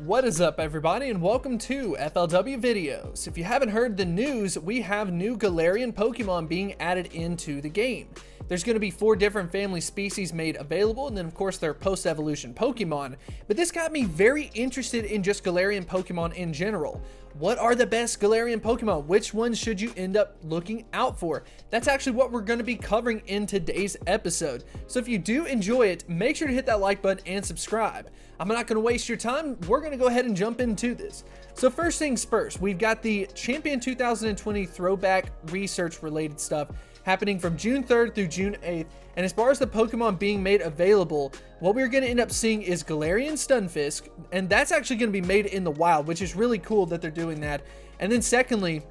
What is up, everybody, and welcome to FLW Videos. If you haven't heard the news, we have new Galarian Pokemon being added into the game. There's going to be 4 different family species made available, and then of course they're post-evolution Pokemon. But this got me very interested in just Galarian Pokemon in general. What are the best Galarian Pokemon? Which ones should you end up looking out for? That's actually what we're going to be covering in today's episode. So if you do enjoy it, make sure to hit that like button and subscribe. I'm not going to waste your time. We're going to go ahead and jump into this. So first things first, we've got the Champion 2020 throwback research related stuff happening from June 3rd through June 8th. And as far as the Pokemon being made available, what we're going to end up seeing is Galarian Stunfisk, and that's actually going to be made in the wild, which is really cool that they're doing that. And then secondly,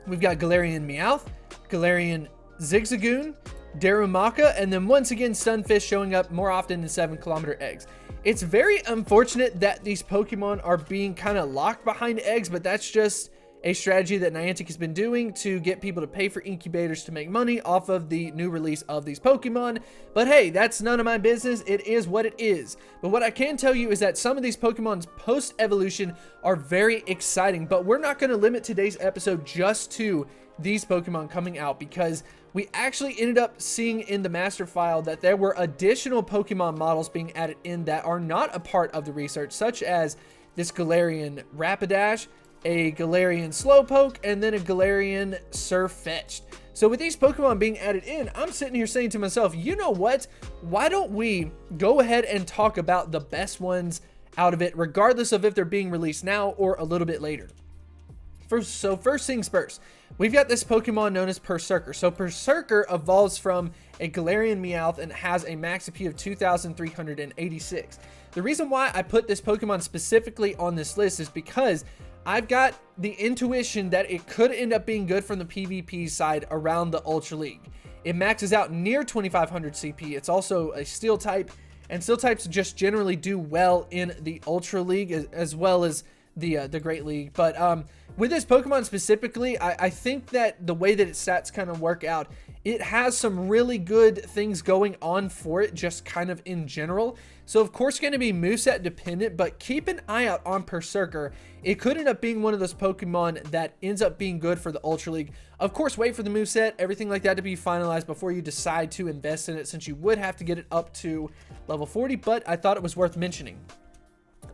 we've got Galarian Meowth, Galarian Zigzagoon, Darumaka, and then once again Stunfisk showing up more often in 7-kilometer eggs. It's very unfortunate that these Pokemon are being kind of locked behind eggs, but that's just a strategy that Niantic has been doing to get people to pay for incubators to make money off of the new release of these Pokemon. But hey, that's none of my business. It is what it is. But what I can tell you is that some of these Pokemon's post-evolution are very exciting, but we're not going to limit today's episode just to these Pokemon coming out, because we actually ended up seeing in the master file that there were additional Pokemon models being added in that are not a part of the research, such as this Galarian Rapidash, a Galarian Slowpoke, and then a Galarian Sirfetch'd. So with these Pokemon being added in, I'm sitting here saying to myself, you know what? Why don't we go ahead and talk about the best ones out of it, regardless of if they're being released now or a little bit later. So first things first, we've got this Pokemon known as Purrserker. So Purrserker evolves from a Galarian Meowth and has a max AP of 2,386. The reason why I put this Pokemon specifically on this list is because I've got the intuition that it could end up being good from the PvP side around the Ultra League. It maxes out near 2,500 CP. It's also a Steel type, and Steel types just generally do well in the Ultra League as well as the Great League. But with this Pokemon specifically, I think that the way that its stats kind of work out, it has some really good things going on for it, just kind of in general. So of course going to be moveset dependent, but keep an eye out on Purrserker. It could end up being one of those Pokemon that ends up being good for the Ultra League. Of course, wait for the moveset, everything like that to be finalized before you decide to invest in it, since you would have to get it up to level 40, but I thought it was worth mentioning.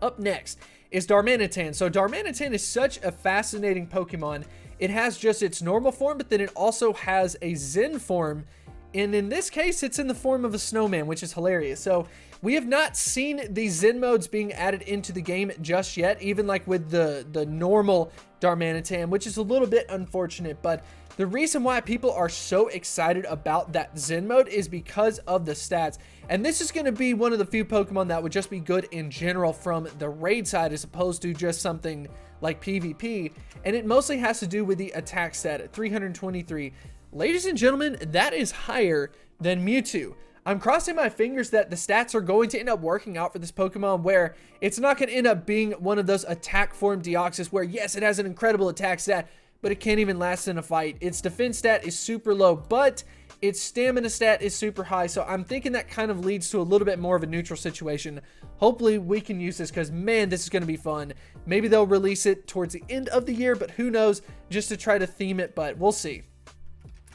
Up next is Darmanitan. So Darmanitan is such a fascinating Pokemon. It has just its normal form, but then it also has a Zen form, and in this case it's in the form of a snowman, which is hilarious. So we have not seen these Zen modes being added into the game just yet, even like with the normal Darmanitan, which is a little bit unfortunate. But the reason why people are so excited about that Zen mode is because of the stats. And this is going to be one of the few Pokemon that would just be good in general from the raid side, as opposed to just something like PvP. And it mostly has to do with the attack stat at 323. Ladies and gentlemen, that is higher than Mewtwo. I'm crossing my fingers that the stats are going to end up working out for this Pokemon, where it's not going to end up being one of those attack form Deoxys where, yes, it has an incredible attack stat, but it can't even last in a fight. Its defense stat is super low, but its stamina stat is super high. So I'm thinking that kind of leads to a little bit more of a neutral situation. Hopefully we can use this, because man, this is going to be fun. Maybe they'll release it towards the end of the year, but who knows, just to try to theme it, but we'll see.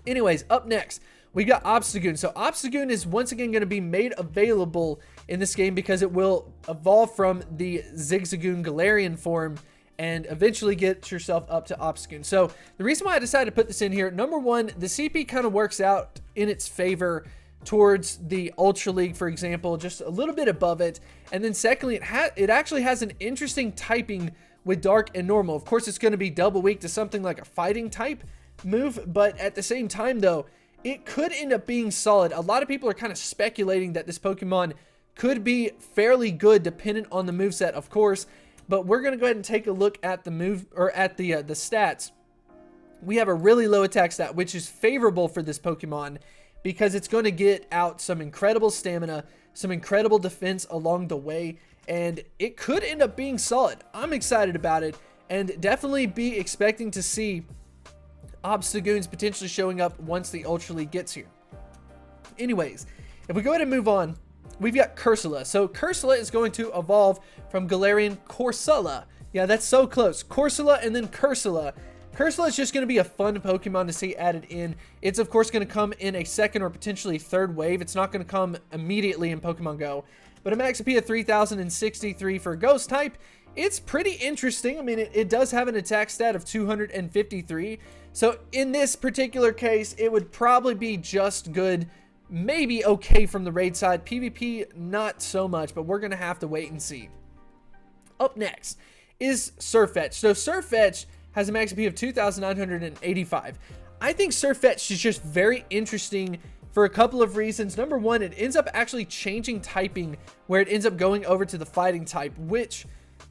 Anyways, up next, we got Obstagoon. So Obstagoon is once again going to be made available in this game because it will evolve from the Zigzagoon Galarian form and eventually get yourself up to Obstagoon. So the reason why I decided to put this in here, number one, the CP kind of works out in its favor towards the Ultra League, for example, just a little bit above it. And then secondly, it actually has an interesting typing with Dark and Normal. Of course, it's going to be double weak to something like a fighting type move, but at the same time though, it could end up being solid. A lot of people are kind of speculating that this Pokemon could be fairly good dependent on the moveset, of course, but we're going to go ahead and take a look at the move, or at the stats. We have a really low attack stat, which is favorable for this Pokemon because it's going to get out some incredible stamina, some incredible defense along the way, and it could end up being solid. I'm excited about it, and definitely be expecting to see Obstagoons potentially showing up once the Ultra League gets here. Anyways, if we go ahead and move on, we've got Cursola. So Cursola is going to evolve from Galarian Cursola. Yeah, that's so close. Cursola and then Cursola. Cursola is just going to be a fun Pokemon to see added in. It's of course going to come in a second or potentially third wave. It's not going to come immediately in Pokemon Go. But a max AP of 3063 for Ghost type. It's pretty interesting. I mean, it does have an attack stat of 253. So in this particular case, it would probably be just good, maybe okay from the raid side. PvP, not so much, but we're going to have to wait and see. Up next is Sirfetch'd. So Sirfetch'd has a max AP of 2,985. I think Sirfetch'd is just very interesting for a couple of reasons. Number one, it ends up actually changing typing where it ends up going over to the fighting type, which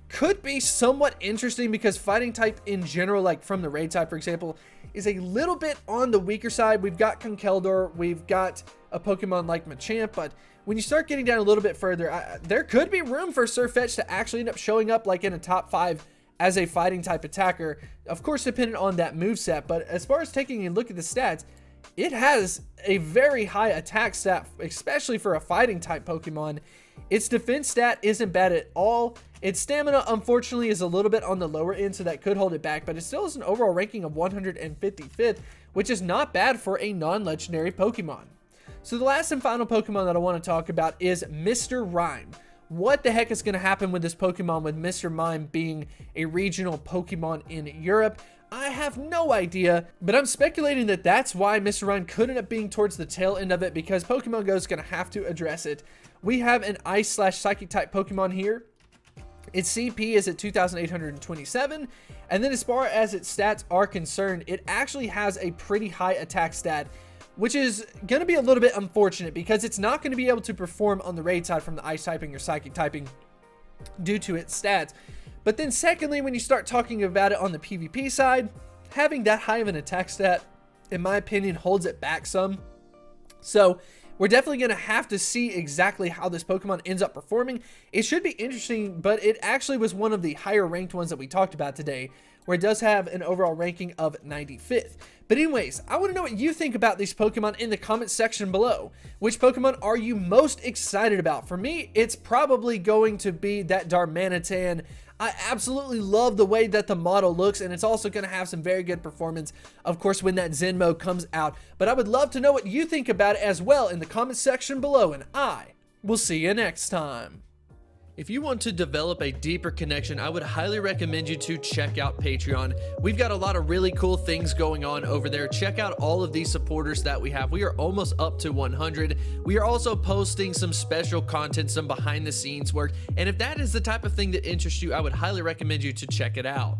could be somewhat interesting because fighting type in general, like from the raid type, for example, is a little bit on the weaker side. We've got Conkeldurr, we've got a Pokemon like Machamp, but when you start getting down a little bit further, there could be room for Sirfetch'd to actually end up showing up like in a top 5 as a fighting type attacker, of course dependent on that moveset. But as far as taking a look at the stats, it has a very high attack stat, especially for a fighting type Pokemon. Its defense stat isn't bad at all. Its stamina, unfortunately, is a little bit on the lower end, so that could hold it back, but it still has an overall ranking of 155th, which is not bad for a non-legendary Pokemon. So the last and final Pokemon that I want to talk about is Mr. Rime. What the heck is going to happen with this Pokemon, with Mr. Mime being a regional Pokemon in Europe? I have no idea, but I'm speculating that that's why Mr. Rime could end up being towards the tail end of it, because Pokemon Go is going to have to address it. We have an Ice/Psychic type Pokemon here. Its CP is at 2,827, and then as far as its stats are concerned, it actually has a pretty high attack stat, which is going to be a little bit unfortunate because it's not going to be able to perform on the raid side from the ice typing or psychic typing due to its stats. But then secondly, when you start talking about it on the PvP side, having that high of an attack stat, in my opinion, holds it back some. So we're definitely going to have to see exactly how this Pokemon ends up performing. It should be interesting, but it actually was one of the higher ranked ones that we talked about today, where it does have an overall ranking of 95th. But anyways, I want to know what you think about these Pokemon in the comment section below. Which Pokemon are you most excited about? For me, it's probably going to be that Darmanitan. I absolutely love the way that the model looks, and it's also going to have some very good performance, of course, when that Zen mode comes out. But I would love to know what you think about it as well in the comment section below, and I will see you next time. If you want to develop a deeper connection, I would highly recommend you to check out Patreon. We've got a lot of really cool things going on over there. Check out all of these supporters that we have. We are almost up to 100. We are also posting some special content, some behind the scenes work. And if that is the type of thing that interests you, I would highly recommend you to check it out.